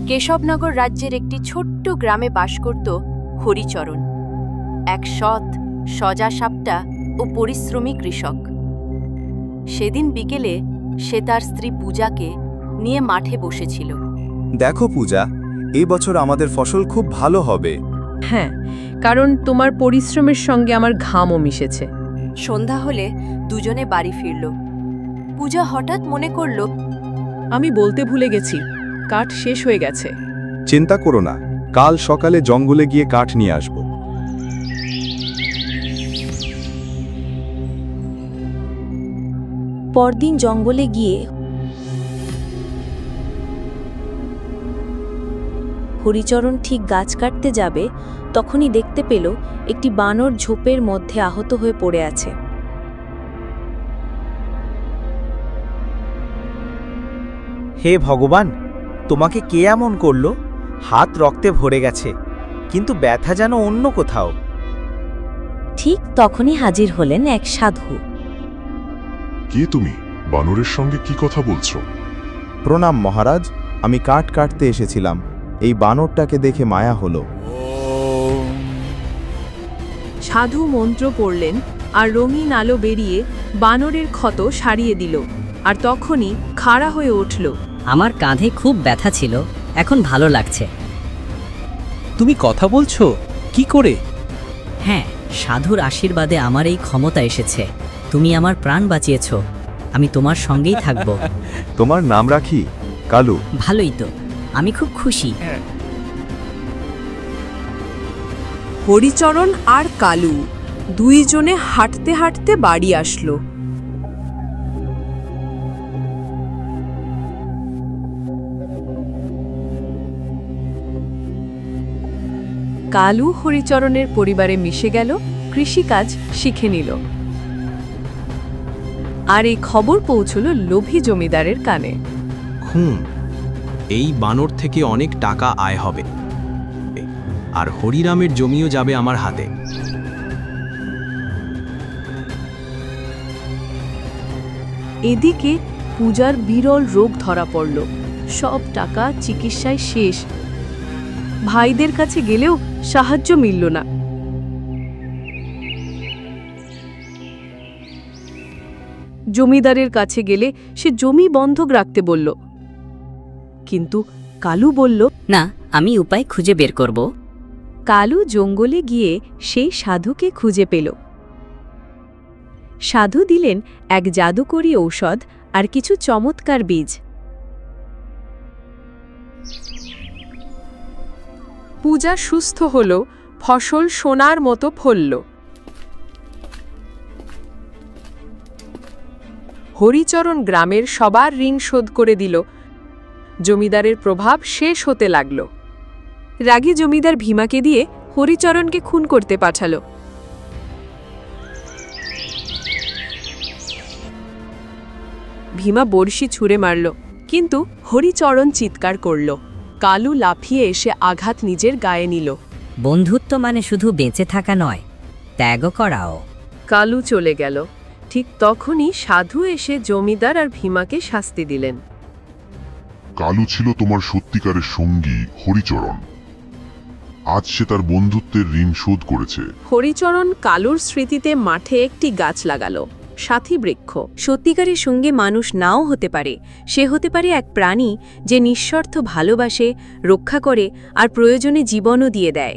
কেশবনগর রাজ্যের একটি ছোট্ট গ্রামে বাস করত হরিচরণ, এক সৎ, সজাসাপটা ও পরিশ্রমী কৃষক। সেদিন বিকেলে সে তার স্ত্রী পূজাকে নিয়ে মাঠে বসেছিল। দেখো পূজা, এই বছর আমাদের ফসল খুব ভালো হবে। হ্যাঁ, কারণ তোমার পরিশ্রমের সঙ্গে আমার ঘামও মিশেছে। সন্ধ্যা হলে দুজনে বাড়ি ফিরল। পূজা হঠাৎ মনে করল, আমি বলতে ভুলে গেছি, কাঠ শেষ হয়ে গেছে। চিন্তা করো না, কাল সকালে জঙ্গলে গিয়ে কাঠ নিয়ে আসব। পরদিন জঙ্গলে গিয়ে হরিচরণ ঠিক গাছ কাটতে যাবে, তখনই দেখতে পেল একটি বানর ঝোপের মধ্যে আহত হয়ে পড়ে আছে। হে ভগবান, তোমাকে কে এমন করলো? হাত রক্তে ভরে গেছে, কিন্তু ব্যথা যেন অন্য কোথাও। ঠিক তখনই হাজির হলেন এক সাধু। কে তুমি? বানরের সঙ্গে কি কথা বলছো? প্রণাম মহারাজ, আমি কাঠ কাটতে এসেছিলাম। এই বানরটাকে দেখে মায়া হলো। সাধু মন্ত্র পড়লেন আর রঙিন আলো বেরিয়ে বানরের ক্ষত সারিয়ে দিল। আর তখনই খাড়া হয়ে উঠল। আমার কাঁধে খুব ব্যথা ছিল, এখন ভালো লাগছে। তুমি কথা বলছো কি করে? হ্যাঁ, সাধুর আশীর্বাদে আমার এই ক্ষমতা এসেছে। তুমি আমার প্রাণ বাঁচিয়েছ, আমি তোমার সঙ্গেই থাকব। তোমার নাম রাখি কালু। ভালোই তো, আমি খুব খুশি। হরিচরণ আর কালু দুইজনে হাঁটতে হাঁটতে বাড়ি আসলো। কালু হরিচরণের পরিবারে মিশে গেল, কৃষিকাজ শিখে নিল। আর এই খবর পৌঁছল লোভী জমিদারের কানে। এই বানর থেকে অনেক টাকা আয় হবে, আর হরিরামের জমিও যাবে আমার হাতে। এদিকে পূজার বিরল রোগ ধরা পড়ল। সব টাকা চিকিৎসায় শেষ। ভাইদের কাছে গেলেও সাহায্য মিলল না। জমিদারের কাছে গেলে সে জমি বন্ধক রাখতে বলল, কিন্তু কালু বলল, না, আমি উপায় খুঁজে বের করব। কালু জঙ্গলে গিয়ে সেই সাধুকে খুঁজে পেল। সাধু দিলেন এক জাদুকরী ঔষধ আর কিছু চমৎকার বীজ। পূজা সুস্থ হল, ফসল সোনার মতো ফলল। হরিচরণ গ্রামের সবার ঋণ শোধ করে দিল। জমিদারের প্রভাব শেষ হতে লাগল। রাগী জমিদার ভীমাকে দিয়ে হরিচরণকে খুন করতে পাঠালো। ভীমা বড়শি ছুঁড়ে মারল, কিন্তু হরিচরণ চিৎকার করল। কালু লাফিয়ে এসে আঘাত নিজের গায়ে নিল। বন্ধুত্ব মানে শুধু বেঁচে থাকা নয়, ত্যাগও করাও। কালু চলে গেল। ঠিক তখনই সাধু এসে জমিদার আর ভীমাকে শাস্তি দিলেন। কালু ছিল তোমার সত্যিকারের সঙ্গী হরিচরণ। আজ সে তার বন্ধুত্বের ঋণ শোধ করেছে। হরিচরণ কালুর স্মৃতিতে মাঠে একটি গাছ লাগালো, সাথী বৃক্ষ। সত্যিকারের সঙ্গে মানুষ নাও হতে পারে, সে হতে পারে এক প্রাণী যে নিঃস্বার্থ ভালোবাসে, রক্ষা করে আর প্রয়োজনে জীবনও দিয়ে দেয়।